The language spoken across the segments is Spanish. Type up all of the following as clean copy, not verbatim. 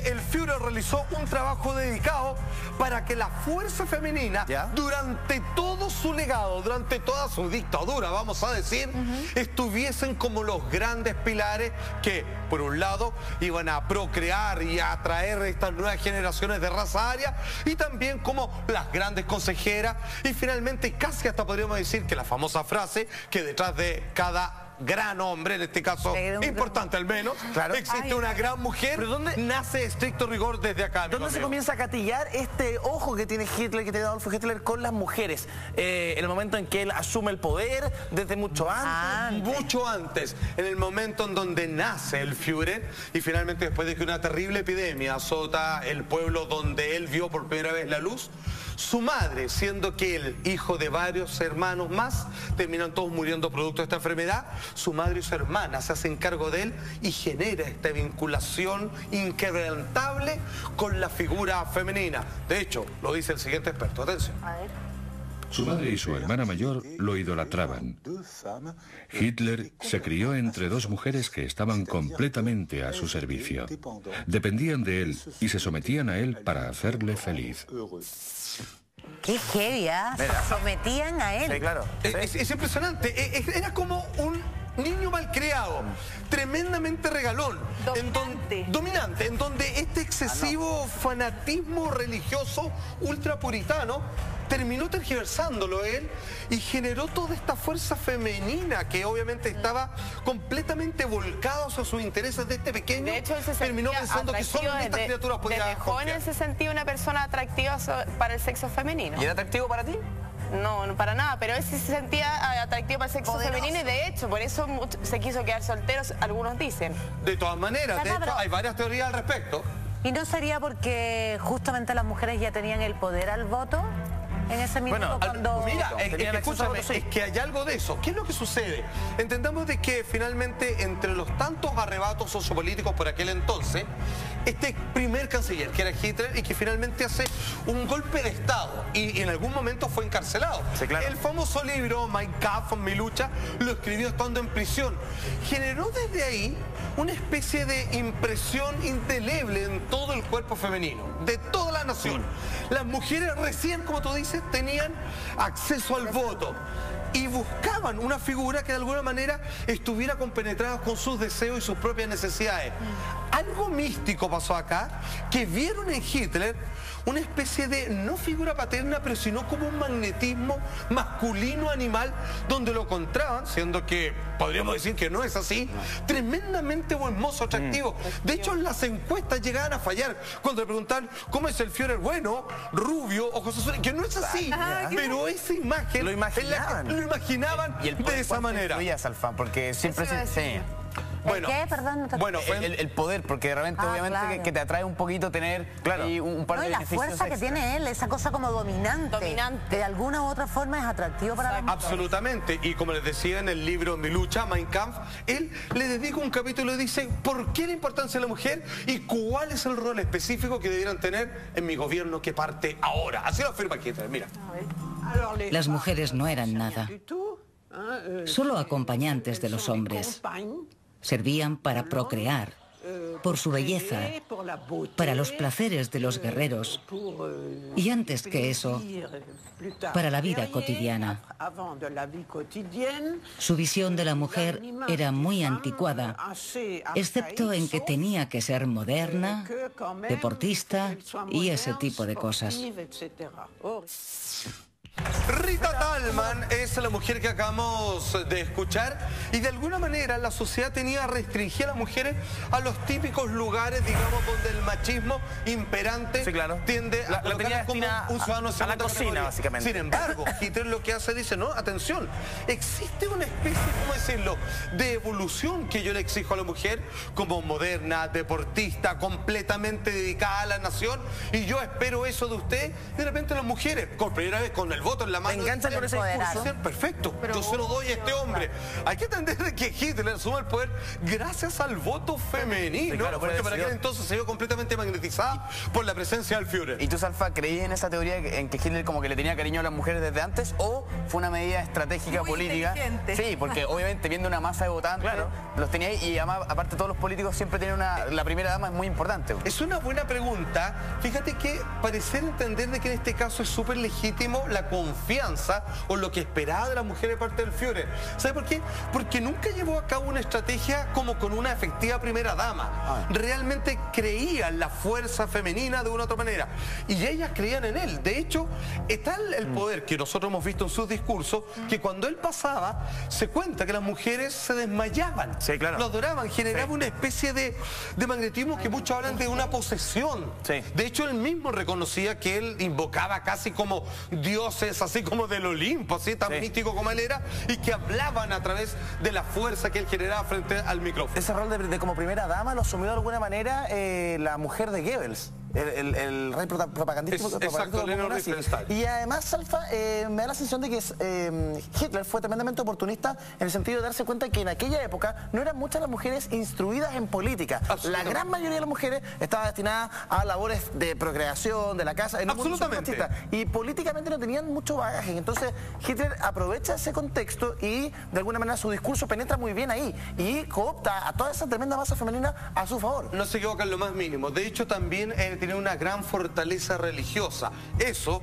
El Führer realizó un trabajo dedicado para que la fuerza femenina, durante todo su legado, durante toda su dictadura, vamos a decir, estuviesen como los grandes pilares que, por un lado, iban a procrear y a atraer estas nuevas generaciones de raza aria, y también como las grandes consejeras, y finalmente casi hasta podríamos decir que la famosa frase que detrás de cada gran hombre, en este caso importante al menos, existe una gran mujer. ¿Pero dónde nace estricto rigor desde acá? ¿Dónde se comienza a catillar este ojo que tiene Hitler, que tiene Adolf Hitler con las mujeres? En el momento en que él asume el poder, desde mucho antes. Mucho antes, en el momento en donde nace el Führer, y finalmente después de que una terrible epidemia azota el pueblo donde él vio por primera vez la luz, su madre, siendo que él, hijo de varios hermanos más, terminan todos muriendo producto de esta enfermedad, su madre y su hermana se hacen cargo de él y genera esta vinculación inquebrantable con la figura femenina. De hecho, lo dice el siguiente experto. Atención. A ver. Su madre y su hermana mayor lo idolatraban. Hitler se crió entre dos mujeres que estaban completamente a su servicio. Dependían de él y se sometían a él para hacerle feliz. Qué heavy, ¿eh? Sometían a él. Sí, claro. Es impresionante. Era como un niño malcriado, tremendamente regalón. Dominante, en donde este excesivo fanatismo religioso ultrapuritano terminó tergiversándolo él y generó toda esta fuerza femenina que obviamente estaba completamente volcada hacia sus intereses de este pequeño. De hecho, él se terminó pensando que solo estas criaturas podían desde joven él se sentía una persona atractiva para el sexo femenino. ¿Y era atractivo para ti? No, no para nada, pero él sí se sentía atractivo para el sexo femenino y de hecho, por eso se quiso quedar soltero, algunos dicen. De todas maneras, de hecho, hay varias teorías al respecto. ¿Y no sería porque justamente las mujeres ya tenían el poder al voto? En ese minuto cuando... Mira, escúchame, es que hay algo de eso. ¿Qué es lo que sucede? Entendamos de que finalmente entre los tantos arrebatos sociopolíticos por aquel entonces, este primer canciller, que era Hitler, y que finalmente hace un golpe de Estado y en algún momento fue encarcelado. Sí, claro. El famoso libro Mein Kampf, Mi lucha, lo escribió estando en prisión. Generó desde ahí una especie de impresión indeleble en todo el cuerpo femenino, de toda la nación. Las mujeres recién, como tú dices, tenían acceso al voto y buscaban una figura que de alguna manera estuviera compenetrada con sus deseos y sus propias necesidades. Algo místico pasó acá, que vieron en Hitler una especie de, no figura paterna, pero sino como un magnetismo masculino animal, donde lo encontraban, siendo que podríamos decir que no es así, tremendamente buen mozo, atractivo. De hecho, las encuestas llegaban a fallar cuando le preguntaban cómo es el Führer, bueno, rubio, ojos azules, que no es así, pero esa imagen lo imaginaban, lo imaginaban y el de esa manera. Salfán, porque siempre se... Bueno, ¿qué? Perdón, bueno, el poder, porque de repente obviamente que te atrae un poquito tener un par de la beneficios fuerza que tiene él, esa cosa como dominante, que de alguna u otra forma es atractivo para la mujer. Absolutamente, y como les decía en el libro Mi lucha, Mein Kampf, él le dedica un capítulo y dice por qué la importancia de la mujer y cuál es el rol específico que debieran tener en mi gobierno que parte ahora. Así lo afirma Hitler, mira. Las mujeres no eran nada, solo acompañantes de los hombres. Servían para procrear, por su belleza, para los placeres de los guerreros y antes que eso, para la vida cotidiana. Su visión de la mujer era muy anticuada, excepto en que tenía que ser moderna, deportista y ese tipo de cosas. Rita Thalmann es la mujer que acabamos de escuchar y de alguna manera la sociedad tenía restringida a las mujeres a los típicos lugares, digamos, donde el machismo imperante tiende a colocar como un ciudadano de segunda categoría. Básicamente. Sin embargo, Hitler lo que hace dice, no, atención, existe una especie, ¿cómo decirlo?, de evolución que yo le exijo a la mujer como moderna, deportista, completamente dedicada a la nación, y yo espero eso de usted. De repente las mujeres, por primera vez con el voto en la mano. Me enganchan con ese discurso. Perfecto, pero yo se lo doy a este hombre. Hay que entender que Hitler asume el poder gracias al voto femenino. Sí, claro, porque para aquel entonces se vio completamente magnetizada por la presencia del Führer. ¿Y tú, Salfa, creías en esa teoría en que Hitler como que le tenía cariño a las mujeres desde antes, o fue una medida estratégica muy política? Sí, porque obviamente viendo una masa de votantes, claro, los tenía ahí, y además, aparte todos los políticos siempre tienen la primera dama es muy importante. Es una buena pregunta. Fíjate que parecer entender de que en este caso es súper legítimo la confianza o lo que esperaba de la mujer de parte del Führer. ¿Sabe por qué? Porque nunca llevó a cabo una estrategia como con una efectiva primera dama. Realmente creía en la fuerza femenina de una u otra manera. Y ellas creían en él. De hecho, está el poder que nosotros hemos visto en sus discursos, que cuando él pasaba, se cuenta que las mujeres se desmayaban. Sí, claro. Lo adoraban, generaba una especie de magnetismo que muchos hablan de una posesión. Sí. De hecho, él mismo reconocía que él invocaba casi como dioses, así como del Olimpo, así tan místico como él era, y que hablaban a través de la fuerza que él generaba frente al micrófono. Ese rol de como primera dama lo asumió de alguna manera la mujer de Goebbels. El rey propagandístico. Exacto, y además, Salfa, me da la sensación de que Hitler fue tremendamente oportunista en el sentido de darse cuenta que en aquella época no eran muchas las mujeres instruidas en política. La gran mayoría de las mujeres estaba destinada a labores de procreación, de la casa, en un mundo supermachista, y políticamente no tenían mucho bagaje. Entonces Hitler aprovecha ese contexto y de alguna manera su discurso penetra muy bien ahí y coopta a toda esa tremenda masa femenina a su favor. No se equivoca en lo más mínimo. De hecho, también tiene una gran fortaleza religiosa. Eso,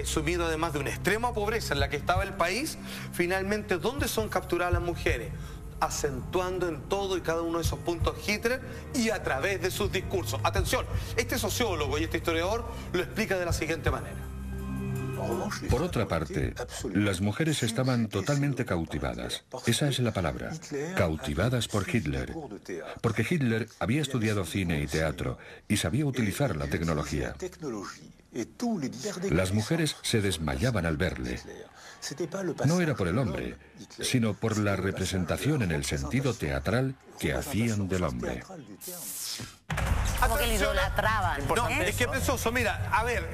sumido además de una extrema pobreza en la que estaba el país, finalmente, ¿dónde son capturadas las mujeres? Acentuando en todo y cada uno de esos puntos Hitler y a través de sus discursos. Atención, este sociólogo y este historiador lo explica de la siguiente manera. Por otra parte, las mujeres estaban totalmente cautivadas. Esa es la palabra, cautivadas por Hitler. Porque Hitler había estudiado cine y teatro y sabía utilizar la tecnología. Las mujeres se desmayaban al verle. No era por el hombre, sino por la representación en el sentido teatral que hacían del hombre. Como que le idolatraban. No, es que precioso, mira, a ver,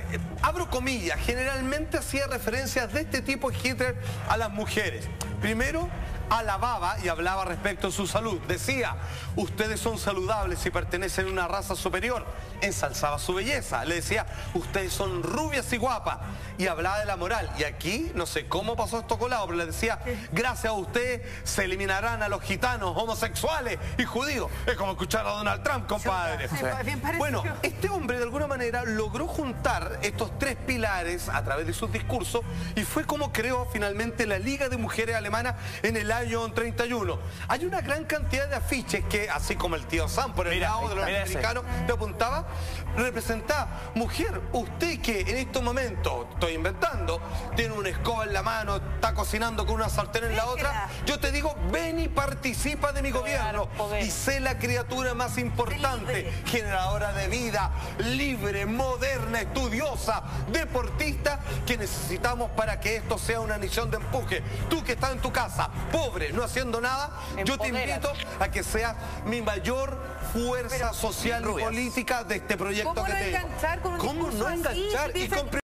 abro comillas, generalmente hacía referencias de este tipo Hitler a las mujeres. Primero, alababa y hablaba respecto a su salud. Decía, ustedes son saludables y pertenecen a una raza superior. Ensalzaba su belleza. Le decía, ustedes son rubias y guapas. Y hablaba de la moral. Y aquí, no sé cómo pasó esto colado, pero le decía, gracias a usted se eliminarán a los gitanos, homosexuales y judíos. Es como escuchar a Donald Trump, compadre. Bueno, este hombre de alguna manera logró juntar estos tres pilares a través de sus discursos y fue como creó finalmente la Liga de Mujeres Alemanas en el año 31. Hay una gran cantidad de afiches que, así como el tío Sam por el lado de los americanos, te apuntaba, representaba, mujer, usted que en estos momentos, estoy inventando, tiene una escoba en la mano, está cocinando con una sartén en la otra, yo te digo, ven y participa de mi gobierno y sé la criatura más importante, generadora de vida, libre, moderna, estudiosa, deportista, que necesitamos para que esto sea una misión de empuje. Tú que estás en tu casa, pobre, no haciendo nada, yo te invito a que seas mi mayor fuerza social y política de este proyecto que tengo. ¿Cómo no enganchar con un discurso así? Y con